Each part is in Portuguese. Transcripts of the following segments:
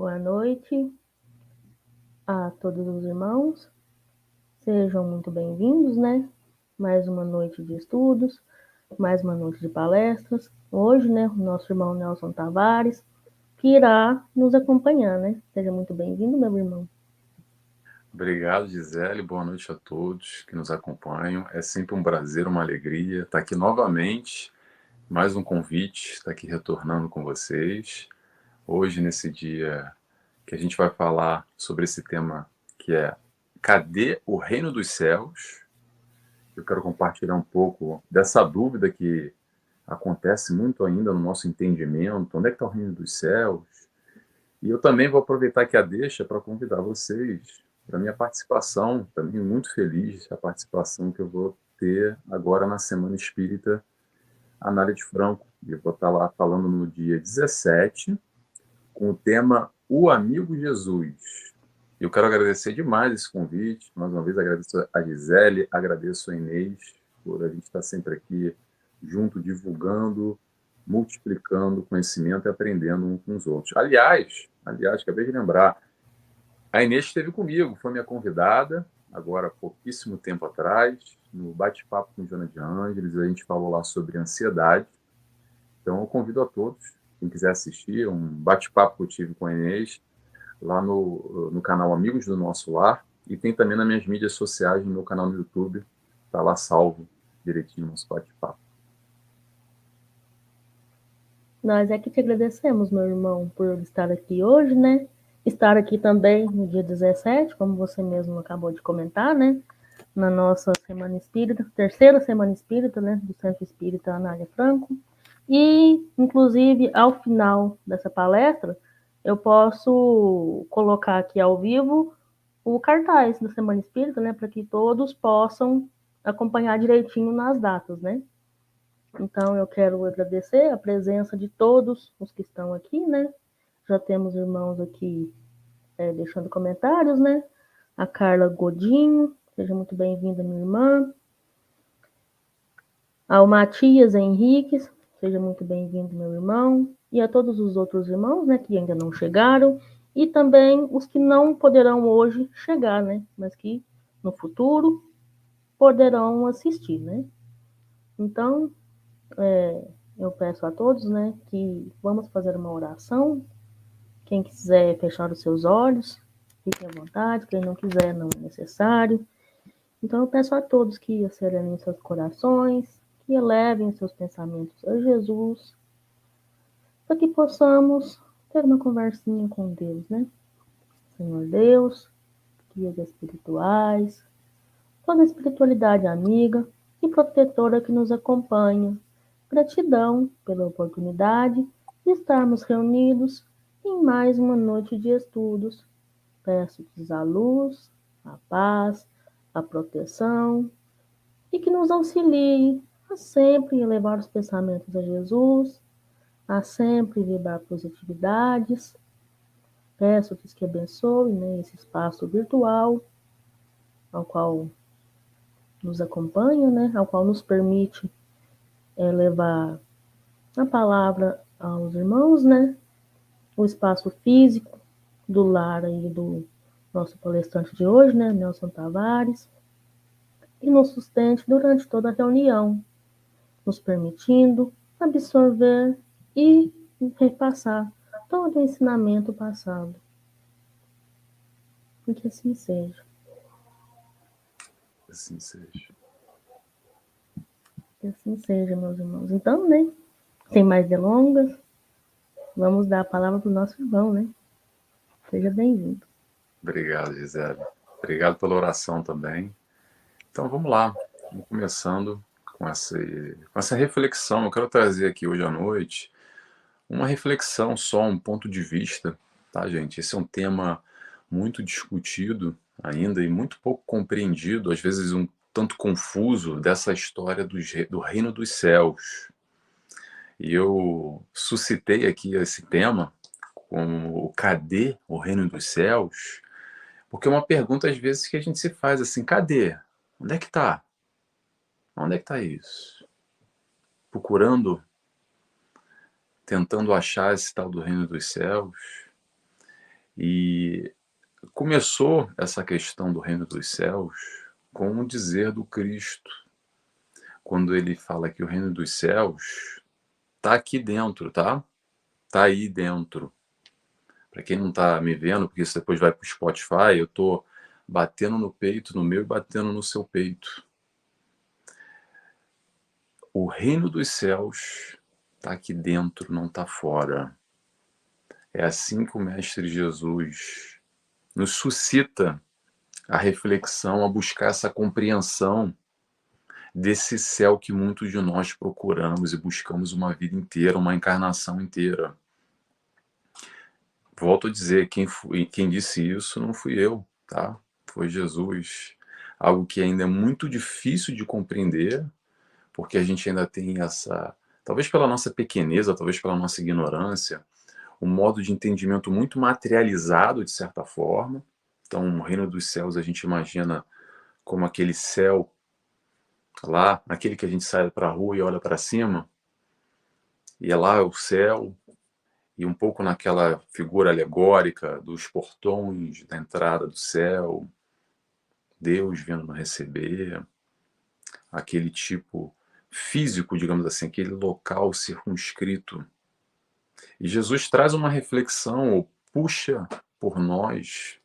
Boa noite a todos os irmãos. Sejam muito bem-vindos, né? Mais uma noite de estudos, mais uma noite de palestras. Hoje, né, o nosso irmão Nelson Tavares, que irá nos acompanhar, né? Seja muito bem-vindo, meu irmão. Obrigado, Gisele. Boa noite a todos que nos acompanham. É sempre um prazer, uma alegria estar aqui novamente. Mais um convite, estar aqui retornando com vocês. Hoje, nesse dia que a gente vai falar sobre esse tema que é Cadê o Reino dos Céus? Eu quero compartilhar um pouco dessa dúvida que acontece muito ainda no nosso entendimento. Onde é que está o Reino dos Céus? E eu também vou aproveitar aqui a deixa para convidar vocês para minha participação, também muito feliz a participação que eu vou ter agora na Semana Espírita Anália de Franco. Eu vou estar lá falando no dia 17 com o tema O Amigo Jesus. Eu quero agradecer demais esse convite, mais uma vez agradeço a Gisele, agradeço a Inês por a gente estar sempre aqui junto, divulgando, multiplicando conhecimento e aprendendo uns com os outros. Aliás, acabei de lembrar, a Inês esteve comigo, foi minha convidada, agora há pouquíssimo tempo atrás, no bate-papo com Joana de Ângeles, a gente falou lá sobre ansiedade. Então eu convido a todos, quem quiser assistir, um bate-papo que eu tive com a Inês, lá no canal Amigos do Nosso Lar, e tem também nas minhas mídias sociais, no meu canal no YouTube, está lá salvo direitinho o nosso bate-papo. Nós é que te agradecemos, meu irmão, por estar aqui hoje, né? Estar aqui também no dia 17, como você mesmo acabou de comentar, né? Na nossa Semana Espírita, terceira Semana Espírita, né? Do Centro Espírita Anália Franco. E, inclusive, ao final dessa palestra, eu posso colocar aqui ao vivo o cartaz da Semana Espírita, né? Para que todos possam acompanhar direitinho nas datas, né? Então, eu quero agradecer a presença de todos os que estão aqui, né? Já temos irmãos aqui deixando comentários, né? A Carla Godinho, seja muito bem-vinda, minha irmã. Ao Matias Henrique, seja muito bem-vindo, meu irmão. E a todos os outros irmãos, né, que ainda não chegaram. E também os que não poderão hoje chegar, né? Mas que no futuro poderão assistir, né? Então, eu peço a todos, né, que vamos fazer uma oração. Quem quiser fechar os seus olhos, fique à vontade. Quem não quiser, não é necessário. Então, eu peço a todos que acerenem seus corações, que elevem seus pensamentos a Jesus, para que possamos ter uma conversinha com Deus, né? Senhor Deus, guias espirituais, toda a espiritualidade amiga e protetora que nos acompanha. Gratidão pela oportunidade de estarmos reunidos em mais uma noite de estudos. Peço-te a luz, a paz, a proteção e que nos auxilie a sempre elevar os pensamentos a Jesus, a sempre vibrar positividades. Peço-te que abençoe, né, esse espaço virtual ao qual nos acompanha, né, ao qual nos permite levar a palavra aos irmãos, né, o espaço físico do lar aí do nosso palestrante de hoje, né, Nelson Tavares, e nos sustente durante toda a reunião, nos permitindo absorver e repassar todo o ensinamento passado. E que assim seja. Assim seja. Que assim seja, meus irmãos. Então, né, sem mais delongas, vamos dar a palavra para o nosso irmão, né? Seja bem-vindo. Obrigado, Gisele. Obrigado pela oração também. Então vamos lá, vamos começando com essa reflexão. Eu quero trazer aqui hoje à noite uma reflexão só, um ponto de vista, tá, gente? Esse é um tema muito discutido ainda e muito pouco compreendido, às vezes um tanto confuso, dessa história do reino dos céus. E eu suscitei aqui esse tema como o cadê o reino dos céus? Porque é uma pergunta às vezes que a gente se faz assim, cadê? Onde é que está? Onde é que está isso? Procurando, tentando achar esse tal do reino dos céus. E começou essa questão do reino dos céus com o dizer do Cristo, quando ele fala que o reino dos céus está aqui dentro, tá? Tá aí dentro. Para quem não está me vendo, porque isso depois vai para o Spotify, eu tô batendo no peito, no meu e batendo no seu peito. O reino dos céus está aqui dentro, não está fora. É assim que o Mestre Jesus nos suscita a reflexão, a buscar essa compreensão desse céu que muitos de nós procuramos e buscamos uma vida inteira, uma encarnação inteira. Volto a dizer, quem disse isso não fui eu, tá? Foi Jesus. Algo que ainda é muito difícil de compreender, porque a gente ainda tem essa, talvez pela nossa pequeneza, talvez pela nossa ignorância, um modo de entendimento muito materializado, de certa forma. Então, o reino dos céus a gente imagina como aquele céu lá, aquele que a gente sai para a rua e olha para cima, e é lá o céu, e um pouco naquela figura alegórica dos portões da entrada do céu, Deus vindo nos receber, aquele tipo físico, digamos assim, aquele local circunscrito. E Jesus traz uma reflexão, ou puxa por nós,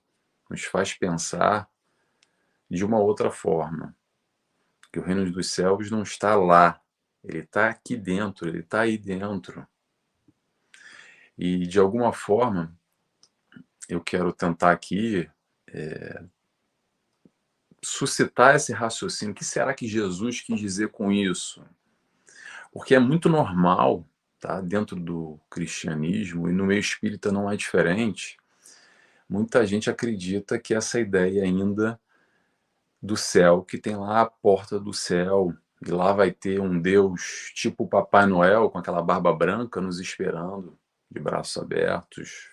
nos faz pensar de uma outra forma, que o reino dos céus não está lá, ele está aqui dentro, ele está aí dentro. E de alguma forma, eu quero tentar aqui suscitar esse raciocínio. O que será que Jesus quis dizer com isso? Porque é muito normal, tá? Dentro do cristianismo, e no meio espírita não é diferente, muita gente acredita que essa ideia ainda do céu, que tem lá a porta do céu, e lá vai ter um Deus tipo Papai Noel, com aquela barba branca nos esperando, de braços abertos.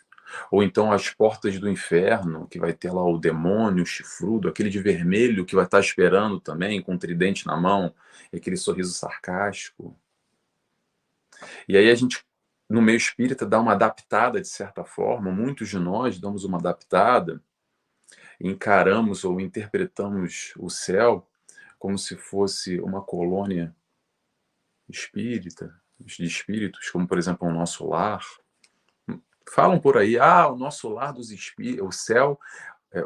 Ou então as portas do inferno, que vai ter lá o demônio, o chifrudo, aquele de vermelho que vai estar esperando também, com um tridente na mão, e aquele sorriso sarcástico. E aí a gente, no meio espírita, dá uma adaptada de certa forma, muitos de nós damos uma adaptada, encaramos ou interpretamos o céu como se fosse uma colônia espírita, de espíritos, como por exemplo o nosso lar. Falam por aí, o nosso lar dos espíritos, o céu,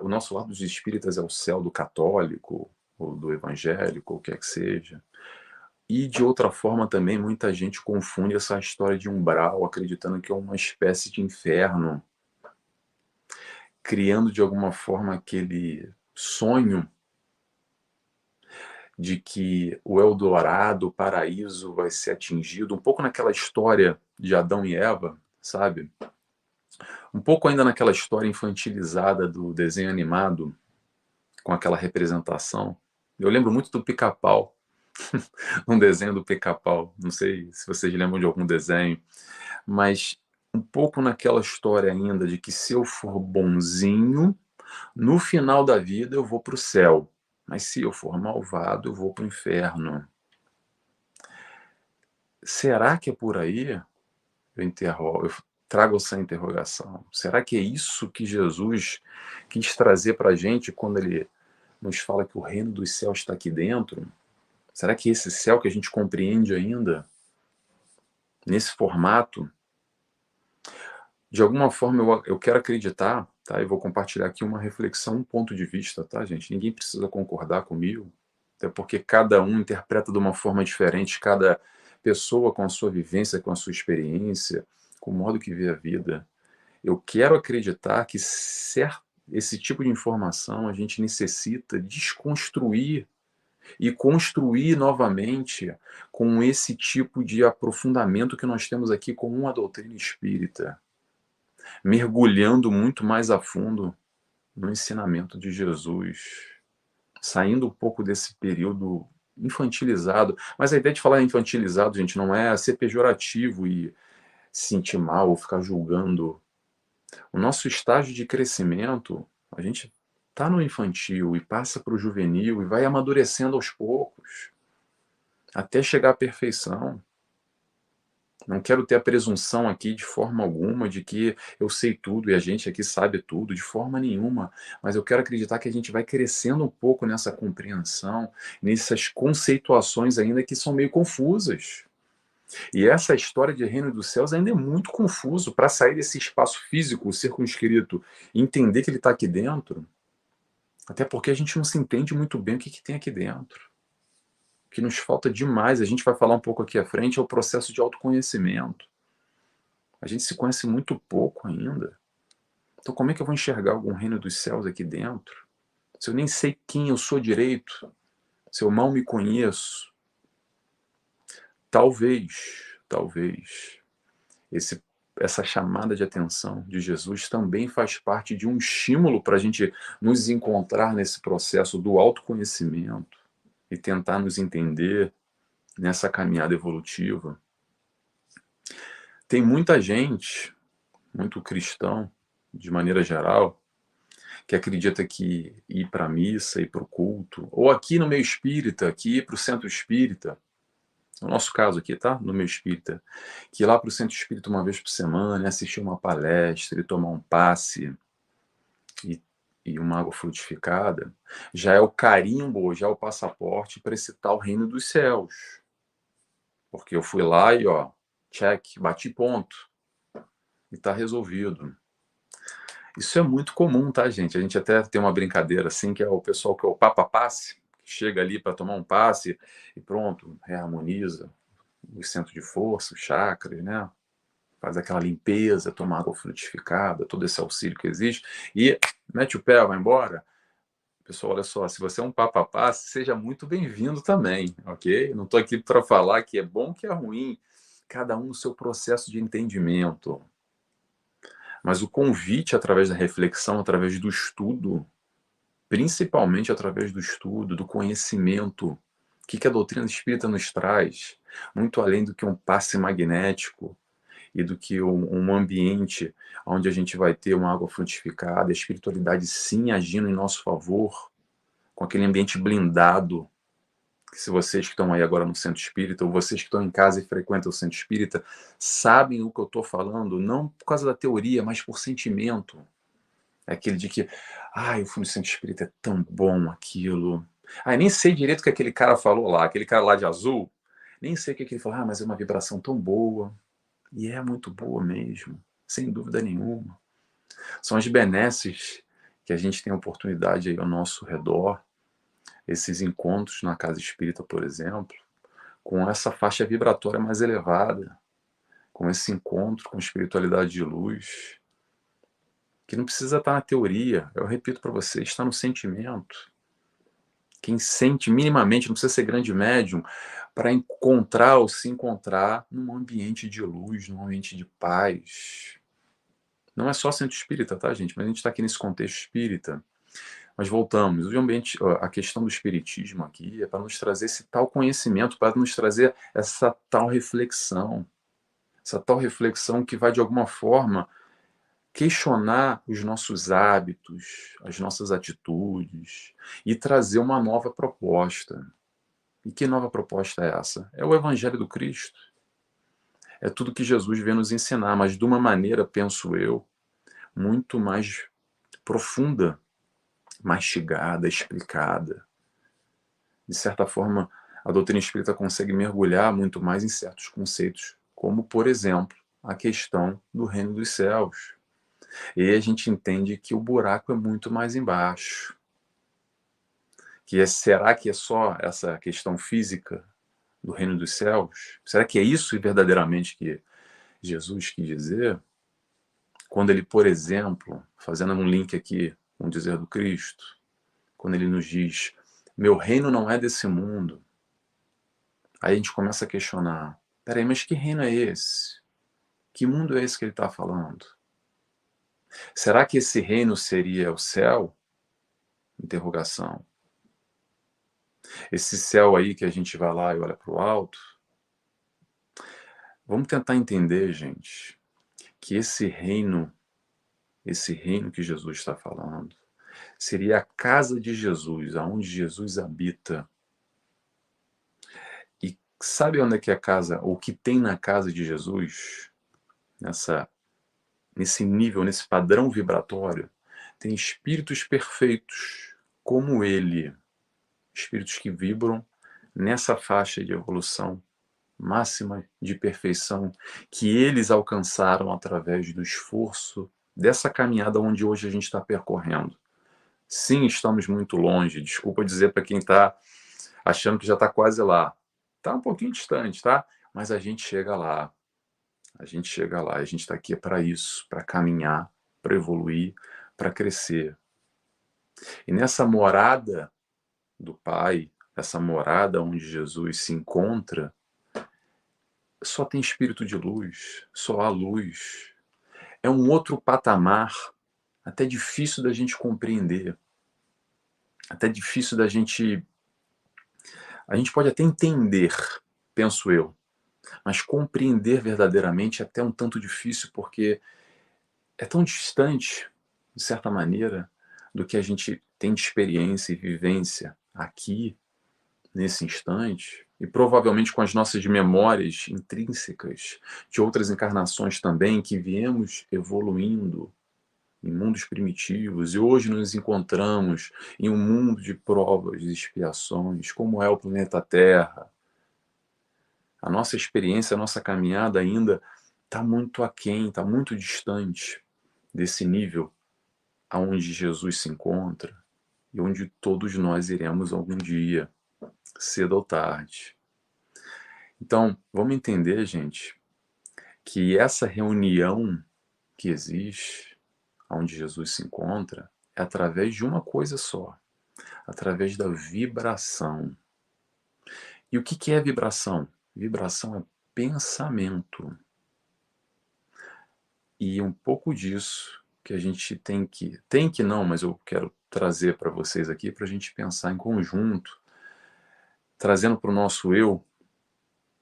o nosso lar dos espíritas é o céu do católico, ou do evangélico, ou o que é que seja. E de outra forma também muita gente confunde essa história de umbral, acreditando que é uma espécie de inferno, criando de alguma forma aquele sonho de que o Eldorado, o paraíso vai ser atingido, um pouco naquela história de Adão e Eva, sabe? Um pouco ainda naquela história infantilizada do desenho animado, com aquela representação. Eu lembro muito do Pica-Pau, um desenho do Pica-Pau. Não sei se vocês lembram de algum desenho, mas um pouco naquela história ainda de que se eu for bonzinho, no final da vida eu vou para o céu, mas se eu for malvado, eu vou para o inferno. Será que é por aí? Eu trago essa interrogação. Será que é isso que Jesus quis trazer para a gente quando ele nos fala que o reino dos céus está aqui dentro? Será que esse céu que a gente compreende ainda, nesse formato, de alguma forma eu quero acreditar, tá? Eu vou compartilhar aqui uma reflexão, um ponto de vista, tá, gente? Ninguém precisa concordar comigo, até porque cada um interpreta de uma forma diferente, cada pessoa com a sua vivência, com a sua experiência, com o modo que vê a vida. Eu quero acreditar que esse tipo de informação a gente necessita desconstruir e construir novamente com esse tipo de aprofundamento que nós temos aqui com uma doutrina espírita, mergulhando muito mais a fundo no ensinamento de Jesus, saindo um pouco desse período infantilizado. Mas a ideia de falar infantilizado, gente, não é ser pejorativo e se sentir mal ou ficar julgando. O nosso estágio de crescimento, a gente está no infantil e passa para o juvenil e vai amadurecendo aos poucos, até chegar à perfeição. Não quero ter a presunção aqui de forma alguma de que eu sei tudo e a gente aqui sabe tudo, de forma nenhuma. Mas eu quero acreditar que a gente vai crescendo um pouco nessa compreensão, nessas conceituações ainda que são meio confusas. E essa história de reino dos céus ainda é muito confuso para sair desse espaço físico circunscrito e entender que ele está aqui dentro. Até porque a gente não se entende muito bem o que tem aqui dentro. O que nos falta demais, a gente vai falar um pouco aqui à frente, é o processo de autoconhecimento. A gente se conhece muito pouco ainda. Então como é que eu vou enxergar algum reino dos céus aqui dentro? Se eu nem sei quem eu sou direito, se eu mal me conheço, talvez, essa chamada de atenção de Jesus também faz parte de um estímulo para a gente nos encontrar nesse processo do autoconhecimento e tentar nos entender nessa caminhada evolutiva. Tem muita gente, muito cristão, de maneira geral, que acredita que ir para a missa, ir para o culto, ou aqui no meio espírita, que ir para o centro espírita, no nosso caso aqui, tá? No meio espírita, que ir lá para o centro espírita uma vez por semana, assistir uma palestra e tomar um passe e uma água frutificada, já é o carimbo, já é o passaporte para esse tal reino dos céus. Porque eu fui lá e, ó, check, bati ponto. E está resolvido. Isso é muito comum, tá, gente? A gente até tem uma brincadeira assim, que é o pessoal que é o papa passe, que chega ali para tomar um passe e pronto, reharmoniza os centros de força, os chakras, né? Faz aquela limpeza, toma água frutificada, todo esse auxílio que existe, e mete o pé, vai embora. Pessoal, olha só, se você é um papa passe, seja muito bem-vindo também, ok? Não estou aqui para falar que é bom, que é ruim, cada um no seu processo de entendimento. Mas o convite através da reflexão, através do estudo, principalmente através do estudo, do conhecimento, o que a doutrina espírita nos traz, muito além do que um passe magnético e do que um ambiente onde a gente vai ter uma água frutificada, a espiritualidade sim agindo em nosso favor, com aquele ambiente blindado, que se vocês que estão aí agora no centro espírita, ou vocês que estão em casa e frequentam o centro espírita, sabem o que eu estou falando, não por causa da teoria, mas por sentimento. É aquele de que, eu fui no centro espírita, é tão bom aquilo. Nem sei direito o que aquele cara falou lá, aquele cara lá de azul, nem sei o que ele falou, mas é uma vibração tão boa. E é muito boa mesmo, sem dúvida nenhuma. São as benesses que a gente tem a oportunidade aí ao nosso redor, esses encontros na casa espírita, por exemplo, com essa faixa vibratória mais elevada, com esse encontro com espiritualidade de luz, que não precisa estar na teoria, eu repito para você, está no sentimento. Quem sente minimamente, não precisa ser grande médium, para encontrar ou se encontrar num ambiente de luz, num ambiente de paz. Não é só centro espírita, tá, gente? Mas a gente está aqui nesse contexto espírita. Mas voltamos, o ambiente, a questão do espiritismo aqui é para nos trazer esse tal conhecimento, para nos trazer essa tal reflexão que vai, de alguma forma, questionar os nossos hábitos, as nossas atitudes e trazer uma nova proposta. E que nova proposta é essa? É o Evangelho do Cristo. É tudo que Jesus vem nos ensinar, mas de uma maneira, penso eu, muito mais profunda, mastigada, explicada. De certa forma, a doutrina espírita consegue mergulhar muito mais em certos conceitos, como, por exemplo, a questão do reino dos céus. E aí a gente entende que o buraco é muito mais embaixo. Será que é só essa questão física do reino dos céus? Será que é isso verdadeiramente que Jesus quis dizer? Quando ele, por exemplo, fazendo um link aqui com o dizer do Cristo, quando ele nos diz, meu reino não é desse mundo. Aí a gente começa a questionar, peraí, mas que reino é esse? Que mundo é esse que ele está falando? Será que esse reino seria o céu? Interrogação. Esse céu aí que a gente vai lá e olha para o alto. Vamos tentar entender, gente, que esse reino que Jesus está falando, seria a casa de Jesus, aonde Jesus habita. E Sabe onde é que é a casa, o que tem na casa de Jesus? Nesse nível, nesse padrão vibratório, tem espíritos perfeitos, como ele. Espíritos que vibram nessa faixa de evolução máxima de perfeição que eles alcançaram através do esforço dessa caminhada onde hoje a gente está percorrendo. Sim, estamos muito longe. Desculpa dizer para quem está achando que já está quase lá. Está um pouquinho distante, tá? Mas a gente chega lá. A gente chega lá. A gente está aqui para isso, para caminhar, para evoluir, para crescer. E nessa morada do Pai, essa morada onde Jesus se encontra, só tem espírito de luz, só há luz. É um outro patamar, até difícil da gente compreender, até difícil da gente... A gente pode até entender, penso eu, mas compreender verdadeiramente é até um tanto difícil, porque é tão distante, de certa maneira, do que a gente tem de experiência e vivência aqui, nesse instante, e provavelmente com as nossas memórias intrínsecas de outras encarnações também, que viemos evoluindo em mundos primitivos, e hoje nos encontramos em um mundo de provas e expiações, como é o planeta Terra. A nossa experiência, a nossa caminhada ainda está muito aquém, está muito distante desse nível aonde Jesus se encontra e onde todos nós iremos algum dia, cedo ou tarde. Então, vamos entender, gente, que essa reunião que existe, onde Jesus se encontra, é através de uma coisa só, através da vibração. E o que é vibração? Vibração é pensamento. E um pouco disso que a gente tem que não, mas eu quero trazer para vocês aqui para a gente pensar em conjunto, trazendo para o nosso eu,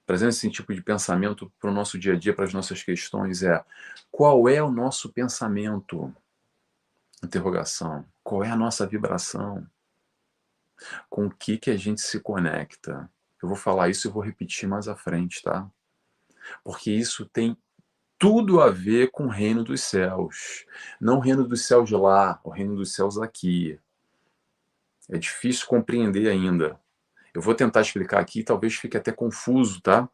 trazendo esse tipo de pensamento para o nosso dia a dia, para as nossas questões, qual é o nosso pensamento? Interrogação. Qual é a nossa vibração? Com o que a gente se conecta? Eu vou falar isso e vou repetir mais à frente, tá? Porque isso tem tudo a ver com o reino dos céus. Não o reino dos céus de lá, o reino dos céus aqui. É difícil compreender ainda. Eu vou tentar explicar aqui, talvez fique até confuso, tá?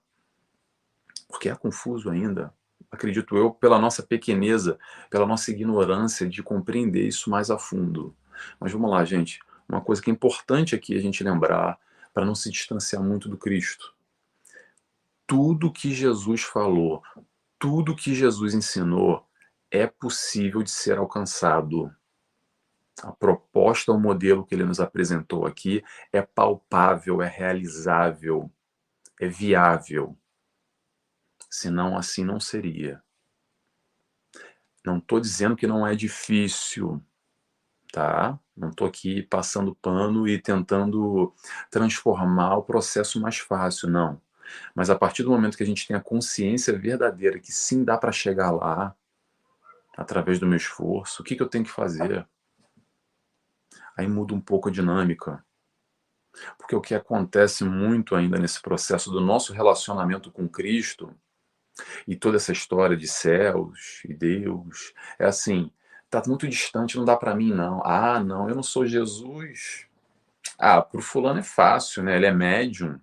Porque é confuso ainda. Acredito eu, pela nossa pequeneza, pela nossa ignorância de compreender isso mais a fundo. Mas vamos lá, gente. Uma coisa que é importante aqui a gente lembrar, para não se distanciar muito do Cristo. Tudo que Jesus falou, tudo que Jesus ensinou é possível de ser alcançado. A proposta, o modelo que ele nos apresentou aqui é palpável, é realizável, é viável. Senão, assim não seria. Não estou dizendo que não é difícil, tá? Não estou aqui passando pano e tentando transformar o processo mais fácil, não. Mas a partir do momento que a gente tem a consciência verdadeira que sim dá para chegar lá, através do meu esforço, o que eu tenho que fazer? Aí muda um pouco a dinâmica. Porque o que acontece muito ainda nesse processo do nosso relacionamento com Cristo e toda essa história de céus e Deus, é assim, tá muito distante, não dá para mim não. Ah, não, eu não sou Jesus. Ah, pro fulano é fácil, né? Ele é médium.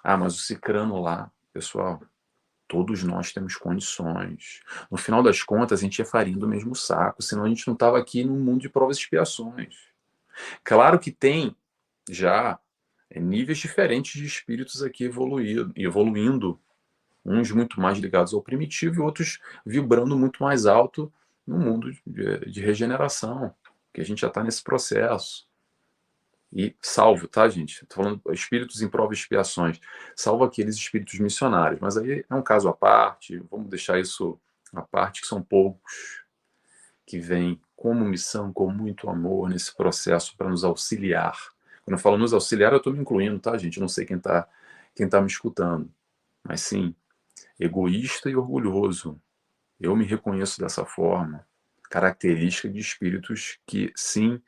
Ah, mas o cicrano lá, pessoal, todos nós temos condições. No final das contas, a gente é farinha do mesmo saco, senão a gente não estava aqui num mundo de provas e expiações. Claro que tem já níveis diferentes de espíritos aqui evoluindo, uns muito mais ligados ao primitivo e outros vibrando muito mais alto no mundo de regeneração, que a gente já está nesse processo. E salvo, tá, gente? Estou falando espíritos em prova e expiações, salvo aqueles espíritos missionários, mas aí é um caso à parte, vamos deixar isso à parte, que são poucos que vêm como missão, com muito amor nesse processo para nos auxiliar. Quando eu falo nos auxiliar, eu estou me incluindo, tá, gente? Eu não sei quem tá me escutando, mas sim, egoísta e orgulhoso. Eu me reconheço dessa forma, característica de espíritos que, sim,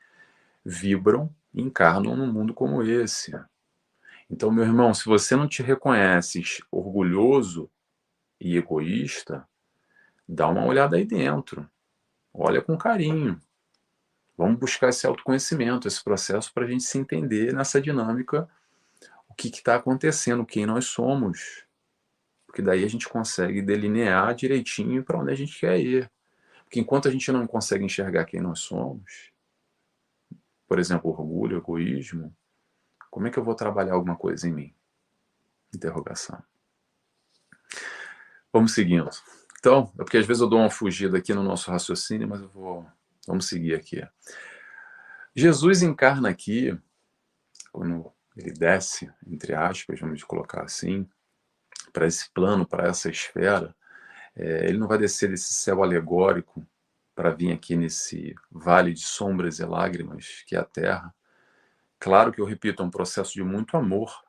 vibram e encarnam num mundo como esse. Então, meu irmão, se você não te reconheces orgulhoso e egoísta, dá uma olhada aí dentro. Olha com carinho. Vamos buscar esse autoconhecimento, esse processo para a gente se entender nessa dinâmica, o que está acontecendo, quem nós somos. Porque daí a gente consegue delinear direitinho para onde a gente quer ir. Porque enquanto a gente não consegue enxergar quem nós somos, por exemplo, orgulho, egoísmo, como é que eu vou trabalhar alguma coisa em mim? Interrogação. Vamos seguindo. Então, é porque às vezes eu dou uma fugida aqui no nosso raciocínio, mas vamos seguir aqui. Jesus encarna aqui, quando ele desce, entre aspas, vamos colocar assim, para esse plano, para essa esfera, ele não vai descer desse céu alegórico para vir aqui nesse vale de sombras e lágrimas que é a Terra. Claro que eu repito, é um processo de muito amor,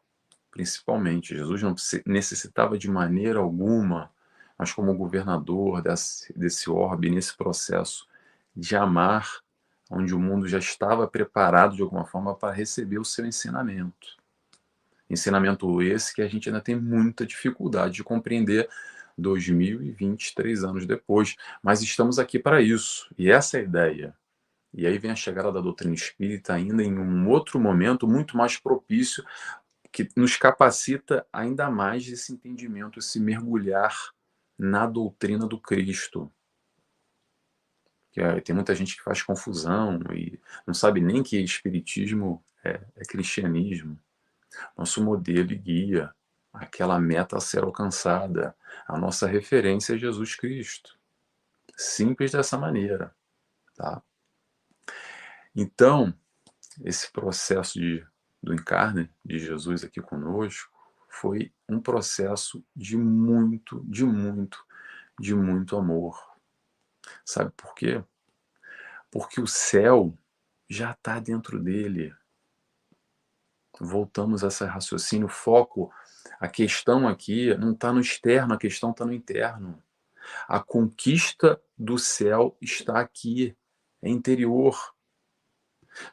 principalmente. Jesus não necessitava de maneira alguma, mas como governador desse orbe, nesse processo de amar, onde o mundo já estava preparado de alguma forma para receber o seu ensinamento. Ensinamento esse que a gente ainda tem muita dificuldade de compreender 2023 anos depois, mas estamos aqui para isso, e essa é a ideia. E aí vem a chegada da doutrina espírita ainda em um outro momento muito mais propício, que nos capacita ainda mais esse entendimento, esse mergulhar na doutrina do Cristo. Tem muita gente que faz confusão e não sabe nem que espiritismo é cristianismo. Nosso modelo e guia, aquela meta a ser alcançada, a nossa referência é Jesus Cristo. Simples dessa maneira, tá? Então, esse processo do encarne de Jesus aqui conosco foi um processo de muito, de muito, de muito amor. Sabe por quê? Porque o céu já está dentro dele. Voltamos a esse raciocínio, foco. A questão aqui não está no externo, a questão está no interno. A conquista do céu está aqui, é interior.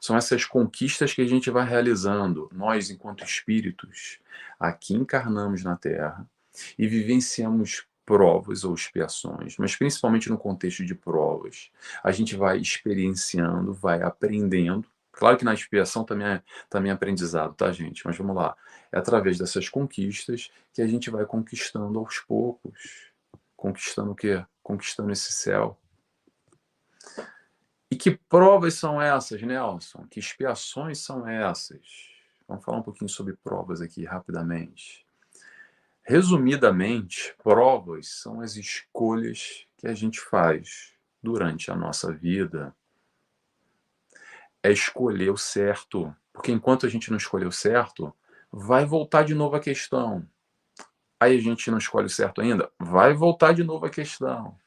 São essas conquistas que a gente vai realizando, nós, enquanto espíritos, aqui encarnamos na Terra e vivenciamos provas ou expiações, mas principalmente no contexto de provas. A gente vai experienciando, vai aprendendo. Claro que na expiação também é aprendizado, tá, gente? Mas vamos lá. É através dessas conquistas que a gente vai conquistando aos poucos. Conquistando o quê? Conquistando esse céu. E que provas são essas, Nelson? Que expiações são essas? Vamos falar um pouquinho sobre provas aqui rapidamente. Resumidamente, provas são as escolhas que a gente faz durante a nossa vida. É escolher o certo. Porque enquanto a gente não escolher o certo, vai voltar de novo a questão. Aí a gente não escolhe o certo ainda, vai voltar de novo a questão.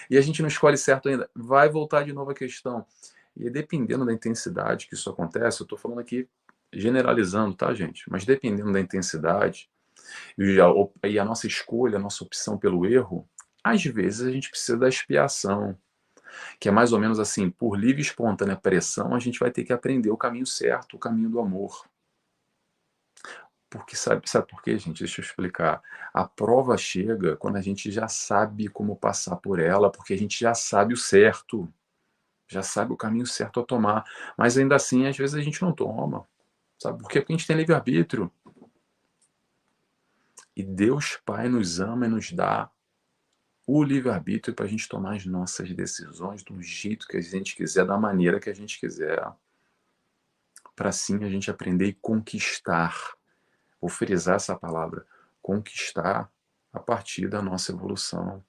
E a gente não escolhe certo ainda, vai voltar de novo a questão. E dependendo da intensidade que isso acontece, eu estou falando aqui generalizando, tá, gente? Mas dependendo da intensidade e a nossa escolha, a nossa opção pelo erro, às vezes a gente precisa da expiação, que é mais ou menos assim, por livre e espontânea pressão, a gente vai ter que aprender o caminho certo, o caminho do amor. Porque sabe por quê, gente? Deixa eu explicar. A prova chega quando a gente já sabe como passar por ela, porque a gente já sabe o certo, já sabe o caminho certo a tomar. Mas ainda assim, às vezes a gente não toma. Sabe por quê? Porque a gente tem livre-arbítrio. E Deus Pai nos ama e nos dá o livre-arbítrio para a gente tomar as nossas decisões do jeito que a gente quiser, da maneira que a gente quiser. Para assim a gente aprender e conquistar. Vou frisar essa palavra, conquistar a partir da nossa evolução,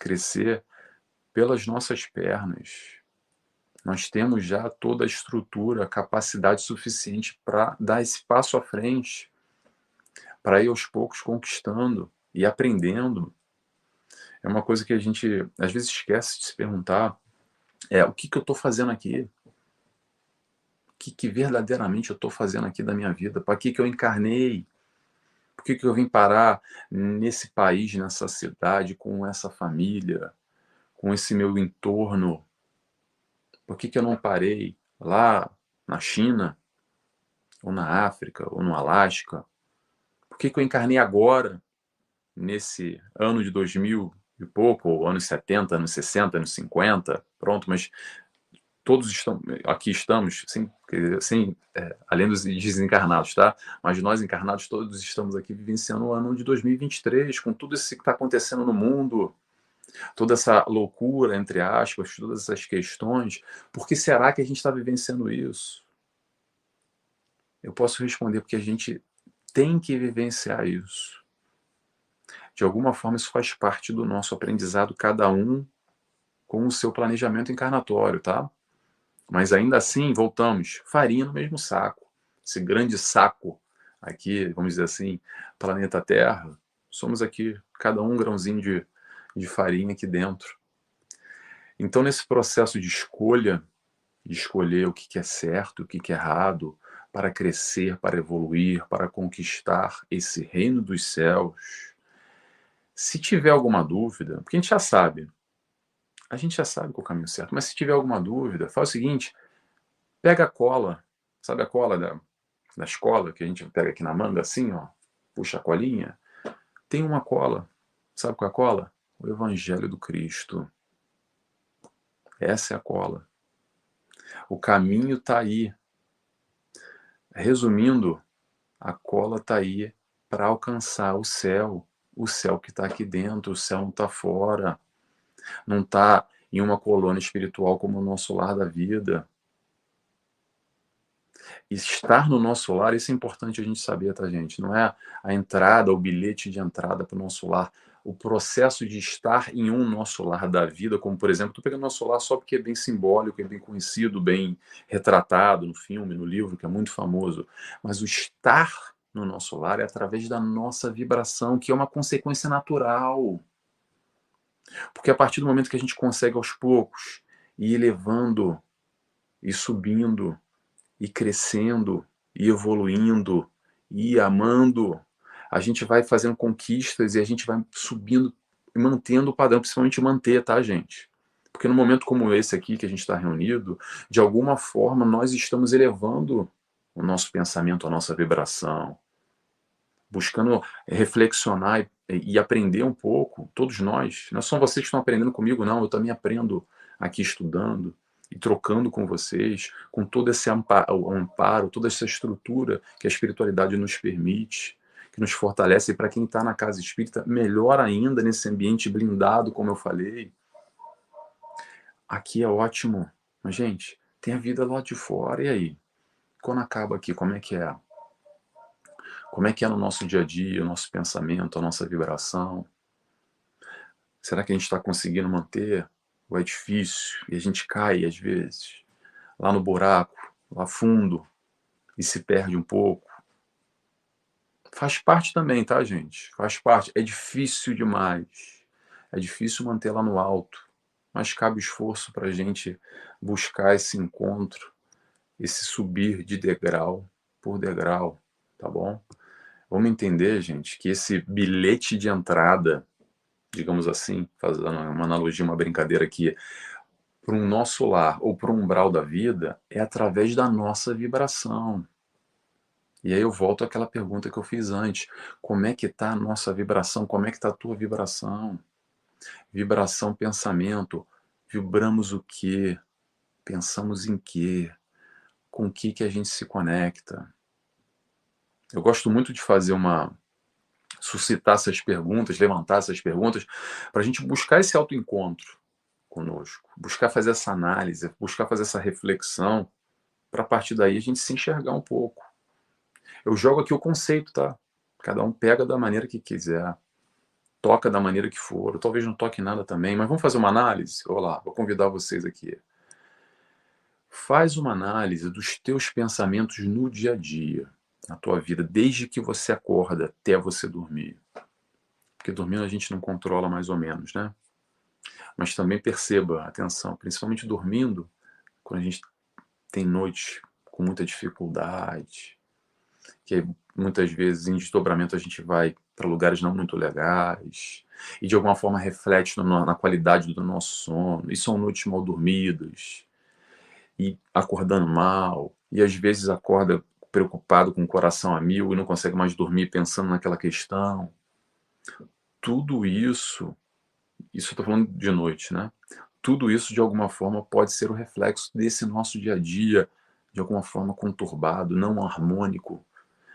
crescer pelas nossas pernas. Nós temos já toda a estrutura, a capacidade suficiente para dar esse passo à frente, para ir aos poucos conquistando e aprendendo. É uma coisa que a gente às vezes esquece de se perguntar, o que eu estou fazendo aqui? O que verdadeiramente eu estou fazendo aqui da minha vida? Para que eu encarnei? Por que eu vim parar nesse país, nessa cidade, com essa família, com esse meu entorno? Por que eu não parei lá na China, ou na África, ou no Alasca? que eu encarnei agora, nesse ano de 2000 e pouco, ou anos 70, anos 60, anos 50, pronto, mas todos estão, aqui estamos, além dos desencarnados, tá? Mas nós encarnados todos estamos aqui vivenciando o ano de 2023, com tudo isso que está acontecendo no mundo, toda essa loucura, entre aspas, todas essas questões. Por que será que a gente está vivenciando isso? Eu posso responder porque a gente tem que vivenciar isso. De alguma forma, isso faz parte do nosso aprendizado, cada um com o seu planejamento encarnatório, tá? Mas ainda assim, voltamos, farinha no mesmo saco. Esse grande saco aqui, vamos dizer assim, planeta Terra, somos aqui, cada um grãozinho de farinha aqui dentro. Então, nesse processo de escolha, de escolher o que é certo, o que é errado, para crescer, para evoluir, para conquistar esse reino dos céus, se tiver alguma dúvida, porque a gente já sabe qual é o caminho certo, mas se tiver alguma dúvida, faz o seguinte, pega a cola, sabe a cola da escola, que a gente pega aqui na manga assim, ó, puxa a colinha, tem uma cola, sabe qual é a cola? O Evangelho do Cristo. Essa é a cola. O caminho está aí. Resumindo, a cola está aí para alcançar o céu que está aqui dentro, o céu não está fora, não está em uma colônia espiritual como o nosso lar da vida. E estar no nosso lar, isso é importante a gente saber, tá, gente? Não é a entrada, o bilhete de entrada para o nosso lar. O processo de estar em um nosso lar da vida, como, por exemplo, estou pegando nosso lar só porque é bem simbólico, é bem conhecido, bem retratado no filme, no livro, que é muito famoso. Mas o estar no nosso lar é através da nossa vibração, que é uma consequência natural. Porque a partir do momento que a gente consegue, aos poucos, ir elevando, e subindo, e crescendo, e evoluindo, e amando, a gente vai fazendo conquistas e a gente vai subindo e mantendo o padrão, principalmente manter, tá, gente? Porque num momento como esse aqui, que a gente está reunido, de alguma forma nós estamos elevando o nosso pensamento, a nossa vibração, buscando reflexionar e aprender um pouco, todos nós. Não é só vocês que estão aprendendo comigo, não, eu também aprendo aqui estudando e trocando com vocês, com todo esse amparo, toda essa estrutura que a espiritualidade nos permite, que nos fortalece. E para quem está na casa espírita, melhor ainda nesse ambiente blindado, como eu falei. Aqui é ótimo, mas, gente, tem a vida lá de fora, e aí? Quando acaba aqui, como é que é? Como é que é no nosso dia a dia, o nosso pensamento, a nossa vibração? Será que a gente está conseguindo manter? Ou é difícil? E a gente cai, às vezes, lá no buraco, lá fundo, e se perde um pouco. Faz parte também, tá, gente? Faz parte. É difícil demais. É difícil manter lá no alto. Mas cabe esforço para a gente buscar esse encontro, esse subir de degrau por degrau, tá bom? Vamos entender, gente, que esse bilhete de entrada, digamos assim, fazendo uma analogia, uma brincadeira aqui, para um nosso lar ou para um umbral da vida, é através da nossa vibração. E aí eu volto àquela pergunta que eu fiz antes. Como é que está a nossa vibração? Como é que está a tua vibração? Vibração, pensamento. Vibramos o quê? Pensamos em quê? Com o que a gente se conecta? Eu gosto muito de fazer suscitar essas perguntas, levantar essas perguntas, para a gente buscar esse autoencontro conosco, buscar fazer essa análise, buscar fazer essa reflexão, para a partir daí a gente se enxergar um pouco. Eu jogo aqui o conceito, tá? Cada um pega da maneira que quiser, toca da maneira que for, ou talvez não toque nada também, mas vamos fazer uma análise? Olá, vou convidar vocês aqui. Faz uma análise dos teus pensamentos no dia a dia, na tua vida, desde que você acorda até você dormir. Porque dormindo a gente não controla mais ou menos, né? Mas também perceba, atenção, principalmente dormindo, quando a gente tem noites com muita dificuldade, que muitas vezes em desdobramento a gente vai para lugares não muito legais, e de alguma forma reflete na qualidade do nosso sono, e são noites mal dormidas, e acordando mal, e às vezes acorda preocupado com o coração a mil e não consegue mais dormir pensando naquela questão. Tudo isso eu estou falando de noite, né? Tudo isso, de alguma forma, pode ser o reflexo desse nosso dia a dia, de alguma forma conturbado, não harmônico,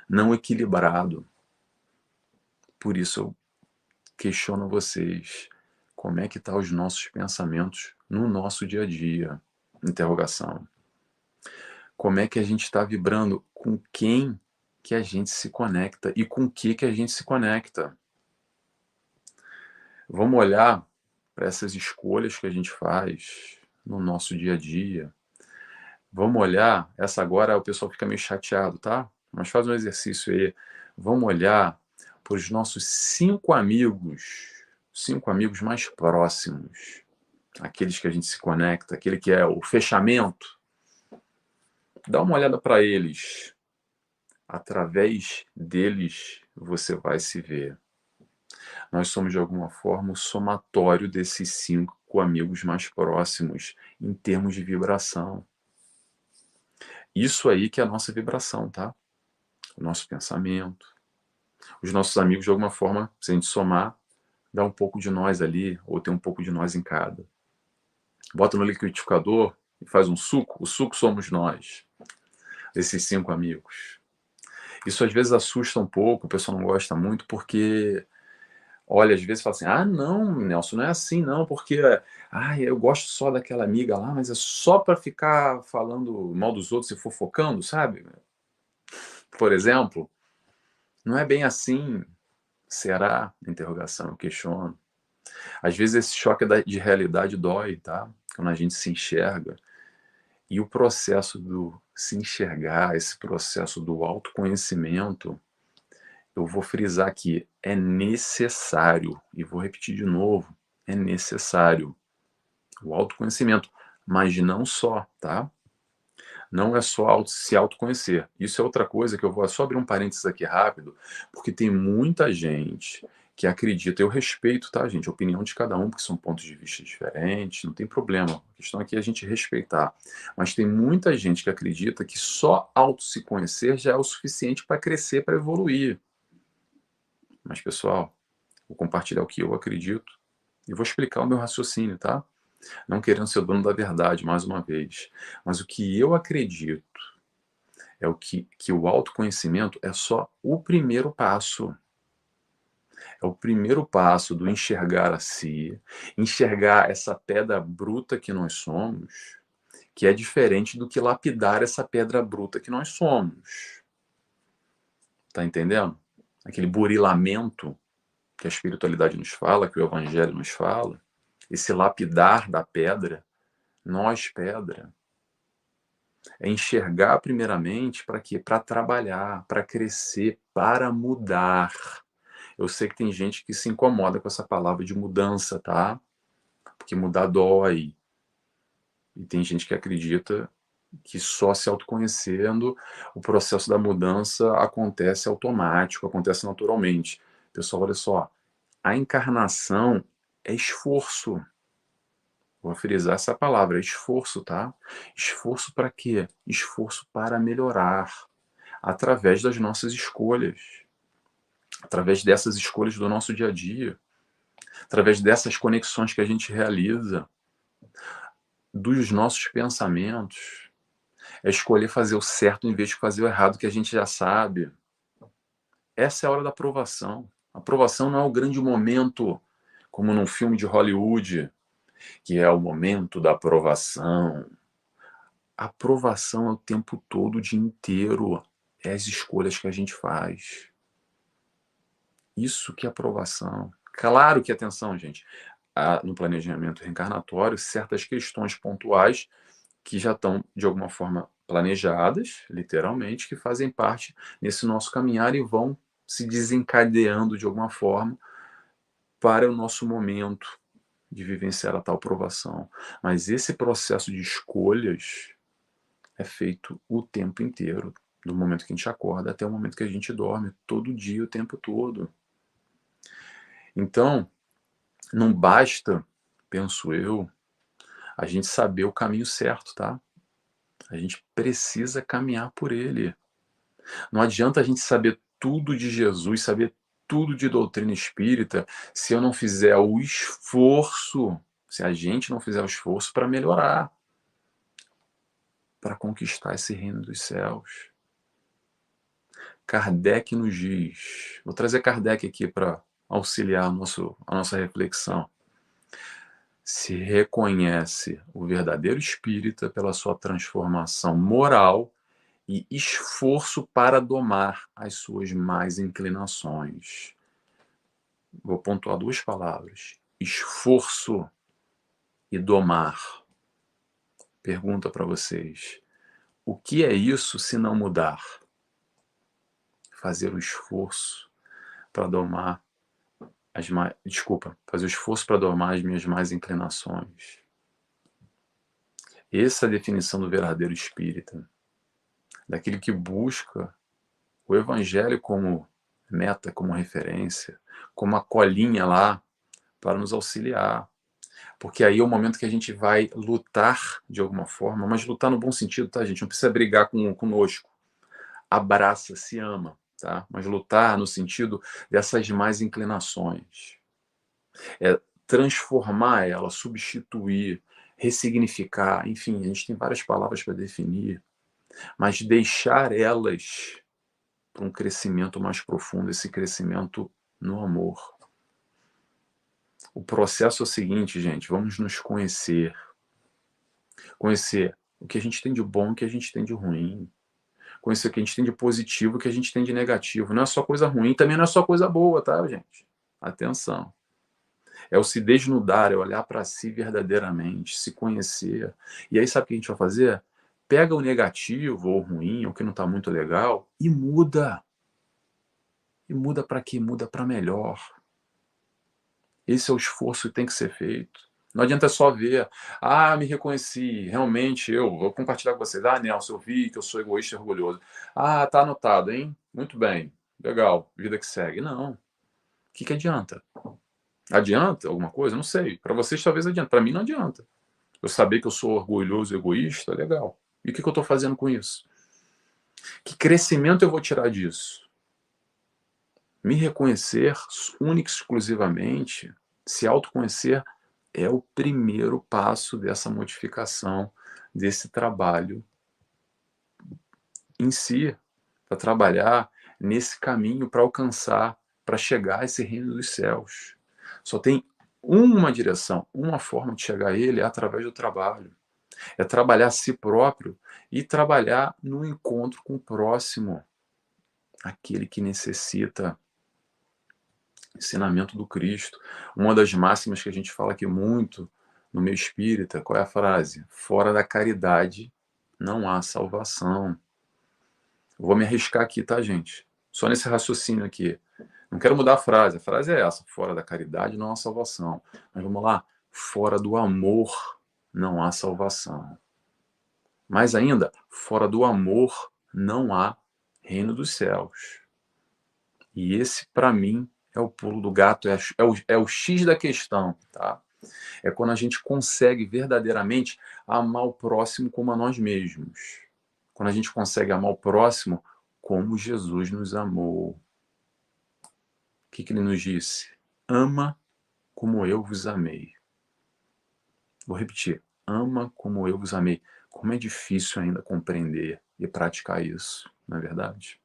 não equilibrado. Por isso eu questiono vocês, como é que estão os nossos pensamentos no nosso dia a dia? Interrogação. Como é que a gente está vibrando? Com quem que a gente se conecta? E com o que a gente se conecta? Vamos olhar para essas escolhas que a gente faz no nosso dia a dia. Vamos olhar, essa agora o pessoal fica meio chateado, tá? Mas faz um exercício aí. Vamos olhar para os nossos 5 amigos mais próximos, aqueles que a gente se conecta, aquele que é o fechamento. Dá uma olhada para eles. Através deles você vai se ver. Nós somos, de alguma forma, o somatório desses 5 amigos mais próximos em termos de vibração. Isso aí que é a nossa vibração, tá? O nosso pensamento. Os nossos amigos, de alguma forma, se a gente somar, dá um pouco de nós ali, ou tem um pouco de nós em cada. Bota no liquidificador e faz um suco. O suco somos nós, esses 5 amigos. Isso às vezes assusta um pouco, o pessoal não gosta muito, porque olha, às vezes fala assim, ah, não, Nelson, não é assim não, porque eu gosto só daquela amiga lá, mas é só para ficar falando mal dos outros e fofocando, sabe? Por exemplo, não é bem assim. Será? Interrogação, eu questiono. Às vezes esse choque de realidade dói, tá? Quando a gente se enxerga. E o processo do se enxergar, esse processo do autoconhecimento, eu vou frisar aqui, é necessário, e vou repetir de novo, é necessário o autoconhecimento, mas não só, tá? Não é só se autoconhecer. Isso é outra coisa que eu vou só abrir um parênteses aqui rápido, porque tem muita gente que acredita, eu respeito, tá, gente, a opinião de cada um, porque são pontos de vista diferentes, não tem problema. A questão aqui é a gente respeitar. Mas tem muita gente que acredita que só auto se conhecer já é o suficiente para crescer, para evoluir. Mas, pessoal, vou compartilhar o que eu acredito e vou explicar o meu raciocínio, tá? Não querendo ser o dono da verdade, mais uma vez. Mas o que eu acredito é que o autoconhecimento é só o primeiro passo. É o primeiro passo do enxergar a si, enxergar essa pedra bruta que nós somos, que é diferente do que lapidar essa pedra bruta que nós somos. Tá entendendo? Aquele burilamento que a espiritualidade nos fala, que o evangelho nos fala, esse lapidar da pedra, nós pedra, é enxergar primeiramente para quê? Para trabalhar, para crescer, para mudar. Eu sei que tem gente que se incomoda com essa palavra de mudança, tá? Porque mudar dói. E tem gente que acredita que só se autoconhecendo o processo da mudança acontece automático, acontece naturalmente. Pessoal, olha só, a encarnação é esforço. Vou frisar essa palavra, esforço, tá? Esforço para quê? Esforço para melhorar, através das nossas escolhas, através dessas escolhas do nosso dia a dia, através dessas conexões que a gente realiza, dos nossos pensamentos. É escolher fazer o certo em vez de fazer o errado, que a gente já sabe. Essa é a hora da aprovação. A aprovação não é o grande momento, como num filme de Hollywood, que é o momento da aprovação. A aprovação é o tempo todo, o dia inteiro. É as escolhas que a gente faz. Isso que é aprovação. Claro que, atenção, gente, há no planejamento reencarnatório certas questões pontuais que já estão, de alguma forma, planejadas, literalmente, que fazem parte nesse nosso caminhar e vão se desencadeando de alguma forma para o nosso momento de vivenciar a tal provação. Mas esse processo de escolhas é feito o tempo inteiro, do momento que a gente acorda até o momento que a gente dorme, todo dia, o tempo todo. Então, não basta, penso eu, a gente saber o caminho certo, tá? A gente precisa caminhar por ele. Não adianta a gente saber tudo de Jesus, saber tudo de doutrina espírita, se eu não fizer o esforço, se a gente não fizer o esforço para melhorar, para conquistar esse reino dos céus. Kardec nos diz, vou trazer Kardec aqui para auxiliar a nossa reflexão. Se reconhece o verdadeiro espírita pela sua transformação moral e esforço para domar as suas más inclinações. Vou pontuar duas palavras: esforço e domar. Pergunta para vocês: o que é isso se não mudar? Fazer o esforço para domar fazer o esforço para domar as minhas más inclinações. Essa é a definição do verdadeiro espírita, daquele que busca o evangelho como meta, como referência, como uma colinha lá para nos auxiliar. Porque aí é o momento que a gente vai lutar de alguma forma, mas lutar no bom sentido, tá, gente? Não precisa brigar conosco. Abraça, se ama, tá? Mas lutar no sentido dessas más inclinações. É transformar ela, substituir, ressignificar, enfim, a gente tem várias palavras para definir, mas deixar elas para um crescimento mais profundo, esse crescimento no amor. O processo é o seguinte, gente, vamos nos conhecer. Conhecer o que a gente tem de bom, o que a gente tem de ruim. Conhecer o que a gente tem de positivo, o que a gente tem de negativo. Não é só coisa ruim, também não é só coisa boa, tá, gente? Atenção. É o se desnudar, é olhar para si verdadeiramente, se conhecer. E aí sabe o que a gente vai fazer? Pega o negativo ou o ruim, o que não está muito legal, e muda. E muda para quê? Muda para melhor. Esse é o esforço que tem que ser feito. Não adianta só ver, me reconheci, realmente eu vou compartilhar com vocês. Nelson, eu vi que eu sou egoísta e orgulhoso. Tá anotado, hein? Muito bem, legal, vida que segue. Não. O que adianta? Adianta alguma coisa? Não sei. Para vocês talvez adianta, para mim não adianta. Eu saber que eu sou orgulhoso e egoísta, legal. E o que eu estou fazendo com isso? Que crescimento eu vou tirar disso? Me reconhecer única e exclusivamente, se autoconhecer, é o primeiro passo dessa modificação, desse trabalho em si, para trabalhar nesse caminho para alcançar, para chegar a esse reino dos céus. Só tem uma direção, uma forma de chegar a ele, é através do trabalho. É trabalhar a si próprio e trabalhar no encontro com o próximo, aquele que necessita ensinamento do Cristo. Uma das máximas que a gente fala aqui muito no meio espírita, qual é a frase? Fora da caridade não há salvação. Eu vou me arriscar aqui, tá, gente? Só nesse raciocínio aqui. Não quero mudar a frase é essa, fora da caridade não há salvação. Mas vamos lá, fora do amor não há salvação. Mais ainda, fora do amor não há reino dos céus. E esse, para mim, é o pulo do gato, é o X da questão, tá? É quando a gente consegue verdadeiramente amar o próximo como a nós mesmos. Quando a gente consegue amar o próximo como Jesus nos amou. O que ele nos disse? Ama como eu vos amei. Vou repetir. Ama como eu vos amei. Como é difícil ainda compreender e praticar isso, não é verdade?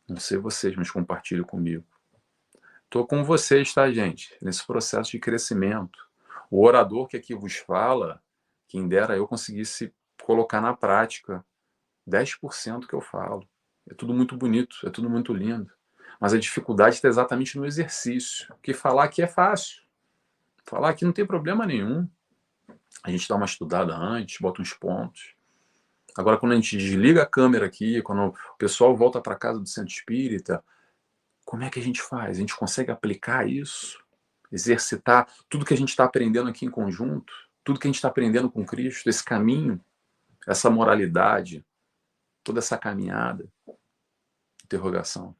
Não sei vocês, mas compartilhem comigo. Estou com vocês, tá, gente? Nesse processo de crescimento. O orador que aqui vos fala, quem dera eu conseguisse colocar na prática 10% que eu falo. É tudo muito bonito, é tudo muito lindo. Mas a dificuldade está exatamente no exercício. Porque falar aqui é fácil. Falar aqui não tem problema nenhum. A gente dá uma estudada antes, bota uns pontos. Agora, quando a gente desliga a câmera aqui, quando o pessoal volta para casa do centro espírita, como é que a gente faz? A gente consegue aplicar isso? Exercitar tudo que a gente está aprendendo aqui em conjunto? Tudo que a gente está aprendendo com Cristo? Esse caminho? Essa moralidade? Toda essa caminhada? Interrogação.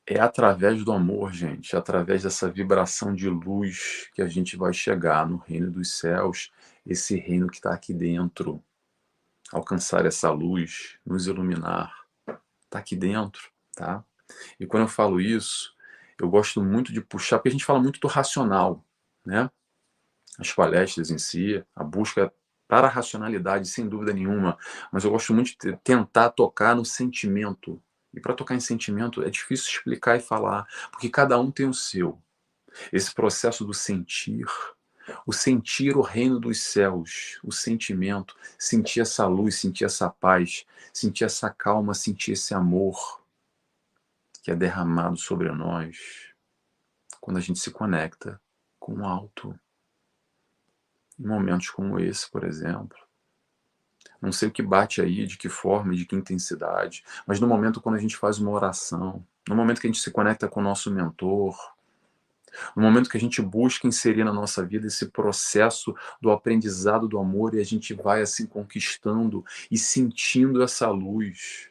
É através do amor, gente, através dessa vibração de luz que a gente vai chegar no reino dos céus, esse reino que está aqui dentro. alcançar essa luz, nos iluminar, está aqui dentro, tá? E quando eu falo isso, eu gosto muito de puxar, porque a gente fala muito do racional, né? As palestras em si, a busca para a racionalidade, sem dúvida nenhuma, mas eu gosto muito de tentar tocar no sentimento. E para tocar em sentimento é difícil explicar e falar, porque cada um tem o seu. Esse processo do sentir, o sentir o reino dos céus, o sentimento, sentir essa luz, sentir essa paz, sentir essa calma, sentir esse amor que é derramado sobre nós quando a gente se conecta com o alto. Em momentos como esse, por exemplo. Não sei o que bate aí, de que forma, de que intensidade, mas no momento quando a gente faz uma oração, no momento que a gente se conecta com o nosso mentor, no momento que a gente busca inserir na nossa vida esse processo do aprendizado do amor e a gente vai assim conquistando e sentindo essa luz.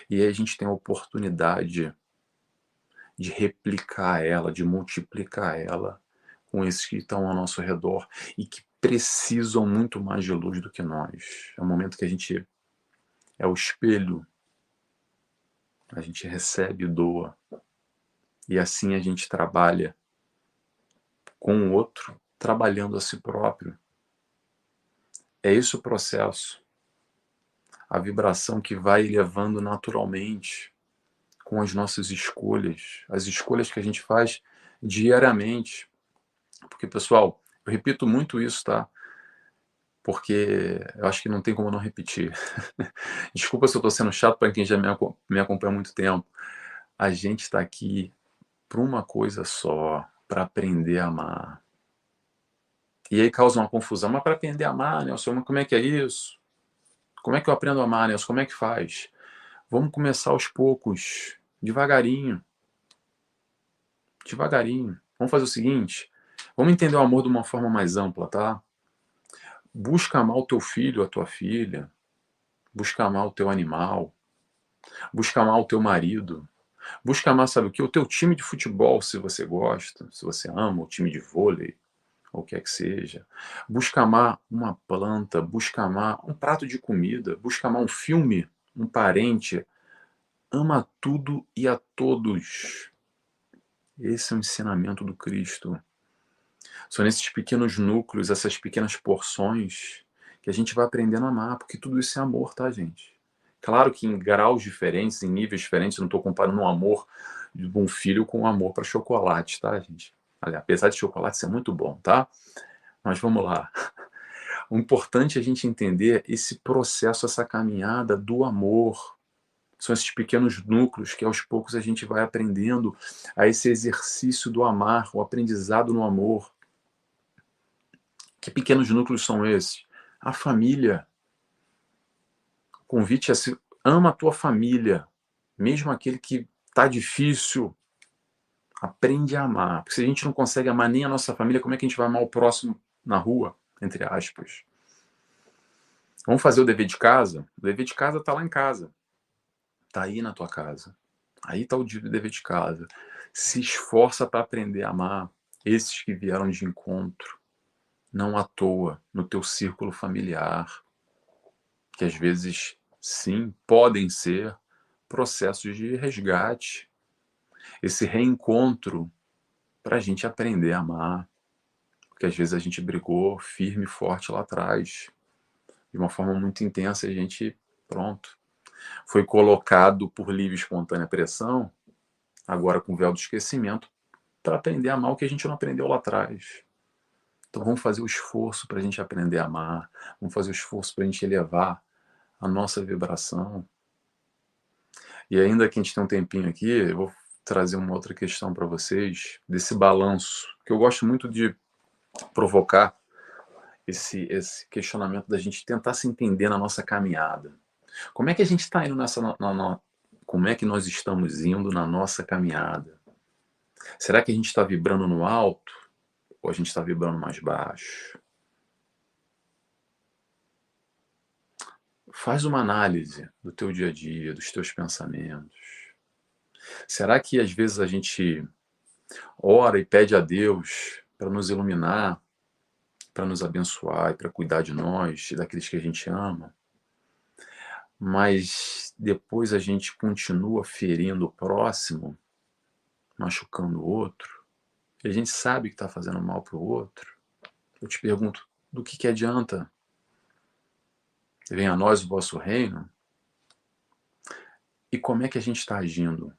E aí a gente tem a oportunidade de replicar ela, de multiplicar ela com esses que estão ao nosso redor e que precisam muito mais de luz do que nós. É o momento que a gente é o espelho, a gente recebe e doa. E assim a gente trabalha com o outro, trabalhando a si próprio. É esse o processo. A vibração que vai levando naturalmente com as nossas escolhas, as escolhas que a gente faz diariamente. Porque, pessoal, eu repito muito isso, tá? Porque eu acho que não tem como não repetir. Desculpa se eu estou sendo chato para quem já me acompanha há muito tempo. A gente está aqui para uma coisa só, para aprender a amar. E aí causa uma confusão. Mas para aprender a amar, Nelson, como é que é isso? Como é que eu aprendo a amar, Nelson? Como é que faz? Vamos começar aos poucos, devagarinho. Devagarinho. Vamos fazer o seguinte, vamos entender o amor de uma forma mais ampla, tá? Busca amar o teu filho, a tua filha. Busca amar o teu animal. Busca amar o teu marido. Busca amar, sabe o que? O teu time de futebol, se você gosta, se você ama, o time de vôlei, ou o que é que seja. Busca amar uma planta, busca amar um prato de comida, busca amar um filme, um parente. Ama tudo e a todos. Esse é o ensinamento do Cristo. São nesses pequenos núcleos, essas pequenas porções, que a gente vai aprendendo a amar, porque tudo isso é amor, tá, gente? Claro que em graus diferentes, em níveis diferentes, eu não estou comparando o amor de um filho com o amor para chocolate, tá, gente? Aliás, apesar de chocolate ser muito bom, tá? Mas vamos lá. O importante é a gente entender esse processo, essa caminhada do amor. São esses pequenos núcleos que aos poucos a gente vai aprendendo a esse exercício do amar, o aprendizado no amor. Que pequenos núcleos são esses? A família. O convite é se ama a tua família, mesmo aquele que tá difícil. Aprende a amar. Porque se a gente não consegue amar nem a nossa família, como é que a gente vai amar o próximo na rua? Entre aspas. Vamos fazer o dever de casa? O dever de casa tá lá em casa. Tá aí na tua casa. Aí tá o dever de casa. Se esforça para aprender a amar esses que vieram de encontro. Não à toa, no teu círculo familiar. Que às vezes, sim, podem ser processos de resgate. Esse reencontro para a gente aprender a amar. Porque às vezes a gente brigou firme e forte lá atrás. De uma forma muito intensa, a gente, pronto, foi colocado por livre e espontânea pressão, agora com o véu do esquecimento, para aprender a amar o que a gente não aprendeu lá atrás. Então vamos fazer o esforço para a gente aprender a amar, vamos fazer o esforço para a gente elevar a nossa vibração. E ainda que a gente tenha um tempinho aqui, eu vou trazer uma outra questão para vocês, desse balanço, que eu gosto muito de provocar esse questionamento da gente tentar se entender na nossa caminhada. Como é que a gente está indo como é que nós estamos indo na nossa caminhada? Será que a gente está vibrando no alto ou a gente está vibrando mais baixo? Faz uma análise do teu dia a dia, dos teus pensamentos. Será que às vezes a gente ora e pede a Deus para nos iluminar, para nos abençoar e para cuidar de nós e daqueles que a gente ama? mas depois a gente continua ferindo o próximo, machucando o outro, e a gente sabe que está fazendo mal para o outro, eu te pergunto, do que adianta? Venha a nós o vosso reino? E como é que a gente está agindo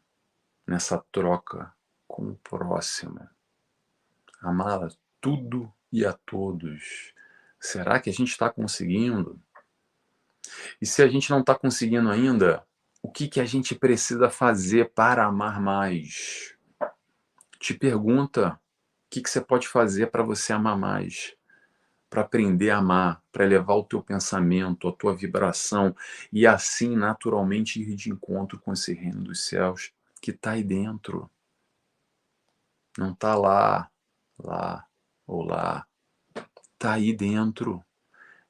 nessa troca com o próximo? Amar a tudo e a todos. Será que a gente está conseguindo? E se a gente não está conseguindo ainda, o que a gente precisa fazer para amar mais? Te pergunta, o que você pode fazer para você amar mais? Para aprender a amar, para elevar o teu pensamento, a tua vibração e assim naturalmente ir de encontro com esse reino dos céus que está aí dentro. Não está lá ou lá. Está aí dentro.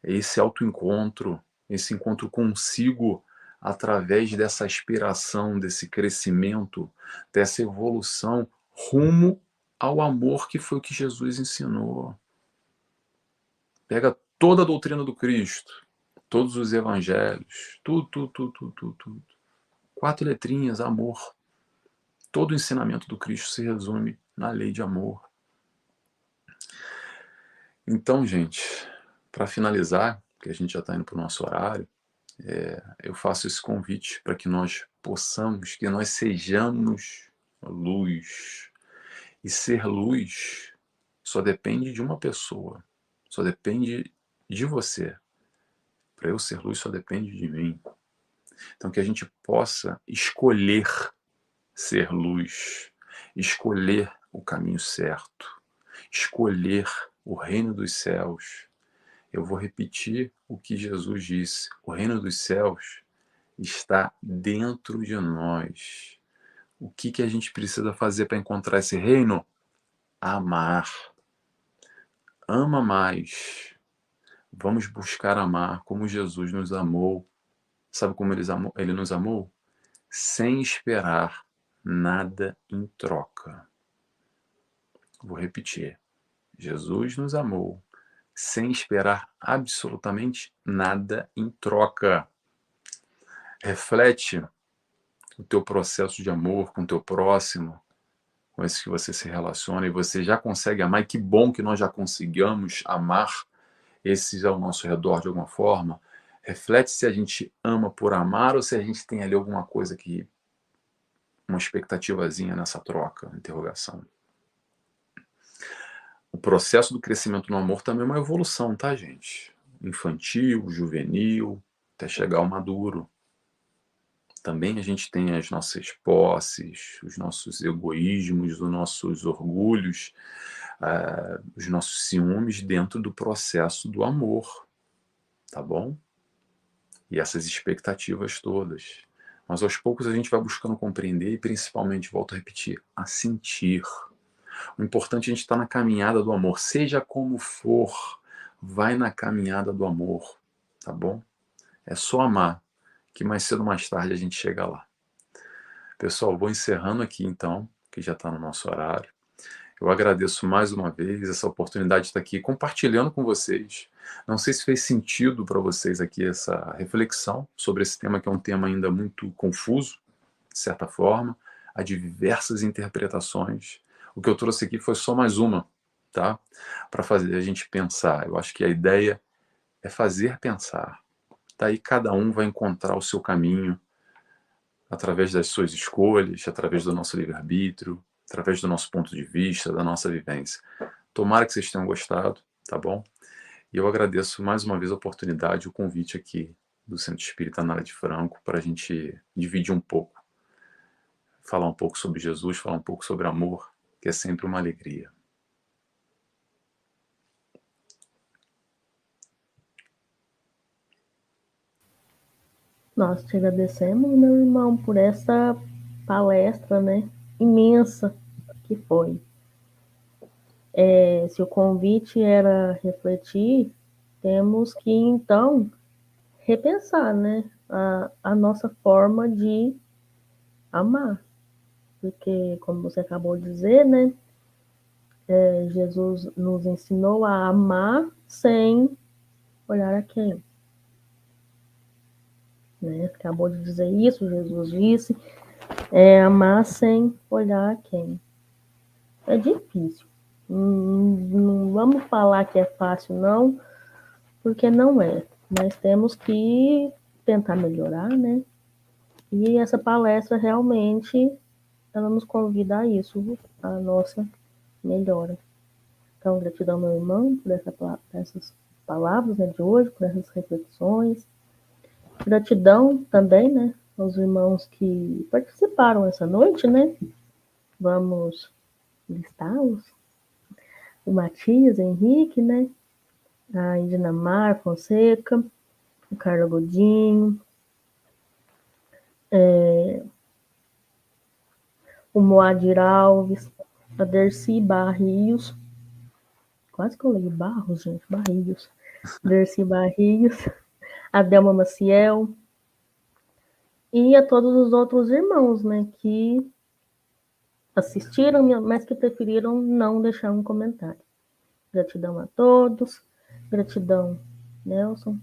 É esse autoencontro, esse encontro consigo através dessa aspiração, desse crescimento, dessa evolução rumo ao amor que foi o que Jesus ensinou. Pega toda a doutrina do Cristo, todos os evangelhos, tudo. 4 letrinhas, amor. Todo o ensinamento do Cristo se resume na lei de amor. Então, gente, para finalizar, que a gente já está indo para o nosso horário, eu faço esse convite para que nós possamos, que nós sejamos luz. E ser luz só depende de uma pessoa, só depende de você. Para eu ser luz só depende de mim. Então que a gente possa escolher ser luz, escolher o caminho certo, escolher o reino dos céus. Eu vou repetir o que Jesus disse: o reino dos céus está dentro de nós. O que a gente precisa fazer para encontrar esse reino? Amar. Ama mais. Vamos buscar amar como Jesus nos amou. Sabe como ele nos amou? Sem esperar nada em troca. Vou repetir. Jesus nos amou sem esperar absolutamente nada em troca. Reflete o teu processo de amor com o teu próximo, com esse que você se relaciona, e você já consegue amar, e que bom que nós já conseguimos amar esses ao nosso redor de alguma forma. Reflete se a gente ama por amar ou se a gente tem ali alguma coisa que, uma expectativazinha nessa troca, interrogação. O processo do crescimento no amor também é uma evolução, tá, gente? Infantil, juvenil, até chegar ao maduro. Também a gente tem as nossas posses, os nossos egoísmos, os nossos orgulhos, os nossos ciúmes dentro do processo do amor, tá bom? E essas expectativas todas. Mas aos poucos a gente vai buscando compreender e principalmente, volto a repetir, a sentir. O importante é a gente estar na caminhada do amor, seja como for, vai na caminhada do amor, tá bom? É só amar, que mais cedo ou mais tarde a gente chega lá. Pessoal, vou encerrando aqui então, que já está no nosso horário. Eu agradeço mais uma vez essa oportunidade de estar aqui compartilhando com vocês. Não sei se fez sentido para vocês aqui essa reflexão sobre esse tema, que é um tema ainda muito confuso, de certa forma, há diversas interpretações. O que eu trouxe aqui foi só mais uma, tá? Para fazer a gente pensar. Eu acho que a ideia é fazer pensar. Daí cada um vai encontrar o seu caminho através das suas escolhas, através do nosso livre-arbítrio, através do nosso ponto de vista, da nossa vivência. Tomara que vocês tenham gostado, tá bom? E eu agradeço mais uma vez a oportunidade, o convite aqui do Centro Espírita Nara de Franco para a gente dividir um pouco, falar um pouco sobre Jesus, falar um pouco sobre amor, que é sempre uma alegria. Nós te agradecemos, meu irmão, por essa palestra, né, imensa que foi. Se o convite era refletir, temos que, então, repensar, né, a nossa forma de amar. Porque, como você acabou de dizer, né, Jesus nos ensinou a amar sem olhar a quem. né? Acabou de dizer isso, Jesus disse, amar sem olhar quem. É difícil. Não vamos falar que é fácil, não, porque não é. Mas temos que tentar melhorar, né? E essa palestra realmente, ela nos convida a isso, a nossa melhora. Então, gratidão, meu irmão, por essas palavras, né, de hoje, por essas reflexões. Gratidão também, né, aos irmãos que participaram essa noite, né? Vamos listá-los. O Matias Henrique, né? A Indinamar Fonseca, o Carlos Godinho, o Moadir Alves, a Dercy Barrios, quase que eu leio Barros, gente, Barrios, Dercy Barrios, a Delma Maciel, e a todos os outros irmãos, né, que assistiram, mas que preferiram não deixar um comentário. Gratidão a todos, gratidão, Nelson.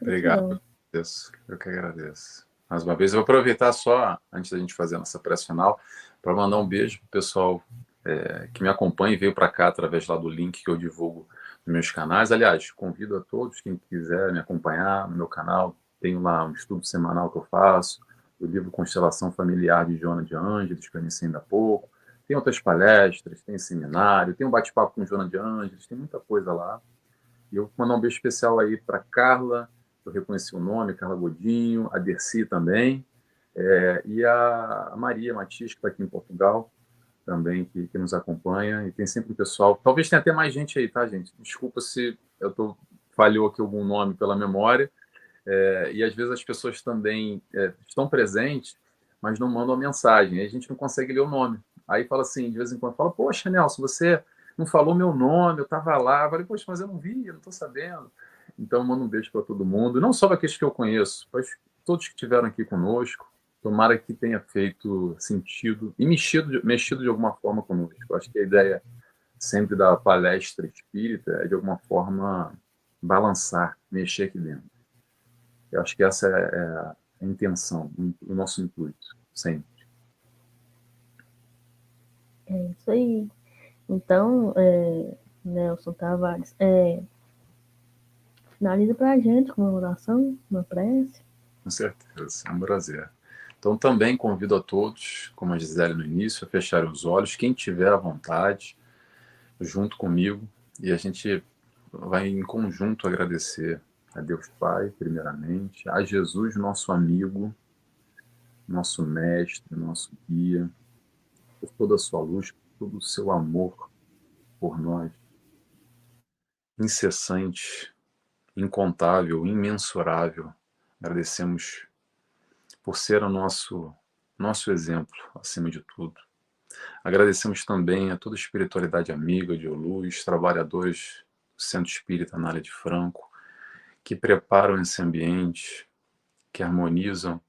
Obrigado, eu que agradeço. Mais uma vez, eu vou aproveitar só, antes da gente fazer a nossa prece final, para mandar um beijo para o pessoal que me acompanha e veio para cá através lá do link que eu divulgo nos meus canais. Aliás, convido a todos, quem quiser me acompanhar no meu canal, tenho lá um estudo semanal que eu faço, o livro Constelação Familiar de Joana de Ângeles, que eu iniciei ainda há pouco, tem outras palestras, tem seminário, tem um bate-papo com Joana de Ângeles, tem muita coisa lá. E eu vou mandar um beijo especial aí para Carla, eu reconheci o nome, Carla Godinho, a Dercy também, e a Maria Matias, que está aqui em Portugal, também, que nos acompanha, e tem sempre um pessoal, talvez tenha até mais gente aí, tá, gente? Desculpa se falhou aqui algum nome pela memória, e às vezes as pessoas também estão presentes, mas não mandam a mensagem, aí a gente não consegue ler o nome. Aí fala assim, de vez em quando, fala, poxa, Nelson, você não falou meu nome, eu estava lá. Eu falei, poxa, mas eu não vi, eu não estou sabendo. Então, mando um beijo para todo mundo, não só para aqueles que eu conheço, mas todos que estiveram aqui conosco. Tomara que tenha feito sentido e mexido de alguma forma conosco. Eu acho que a ideia sempre da palestra espírita é, de alguma forma, balançar, mexer aqui dentro. Eu acho que essa é a intenção, o nosso intuito, sempre. É isso aí. Então, Nelson Tavares, finaliza para a gente com uma oração, uma prece. Com certeza, é um prazer. Então, também convido a todos, como a Gisele no início, a fecharem os olhos, quem tiver à vontade, junto comigo, e a gente vai em conjunto agradecer a Deus Pai, primeiramente, a Jesus, nosso amigo, nosso mestre, nosso guia, por toda a sua luz, por todo o seu amor por nós, incessante, incontável, imensurável. Agradecemos por ser o nosso exemplo, acima de tudo. Agradecemos também a toda a espiritualidade amiga de Oluz, trabalhadores do Centro Espírita Anália de Franco, que preparam esse ambiente, que harmonizam,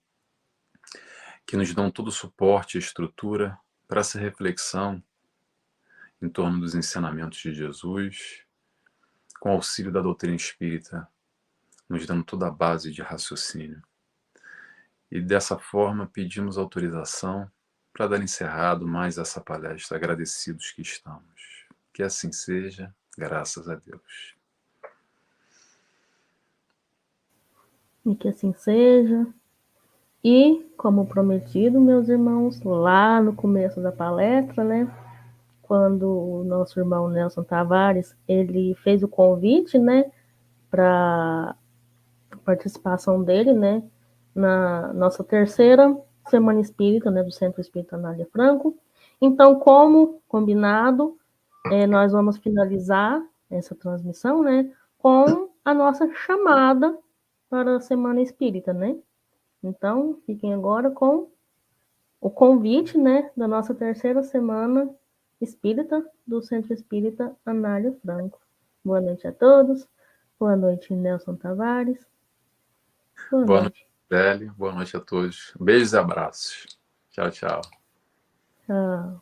que nos dão todo o suporte e estrutura para essa reflexão em torno dos ensinamentos de Jesus, com auxílio da doutrina espírita, nos dando toda a base de raciocínio. E dessa forma pedimos autorização para dar encerrado mais essa palestra, agradecidos que estamos. Que assim seja, graças a Deus. E que assim seja. E, como prometido, meus irmãos, lá no começo da palestra, né, quando o nosso irmão Nelson Tavares, ele fez o convite, né, para a participação dele, né, na nossa terceira Semana Espírita, né, do Centro Espírita Anália Franco. Então, como combinado, nós vamos finalizar essa transmissão, né, com a nossa chamada para a Semana Espírita, né? Então, fiquem agora com o convite, né, da nossa terceira Semana Espírita do Centro Espírita Anália Franco. Boa noite a todos. Boa noite, Nelson Tavares. Boa noite, Beli. Boa noite a todos. Beijos e abraços. Tchau, tchau. Tchau.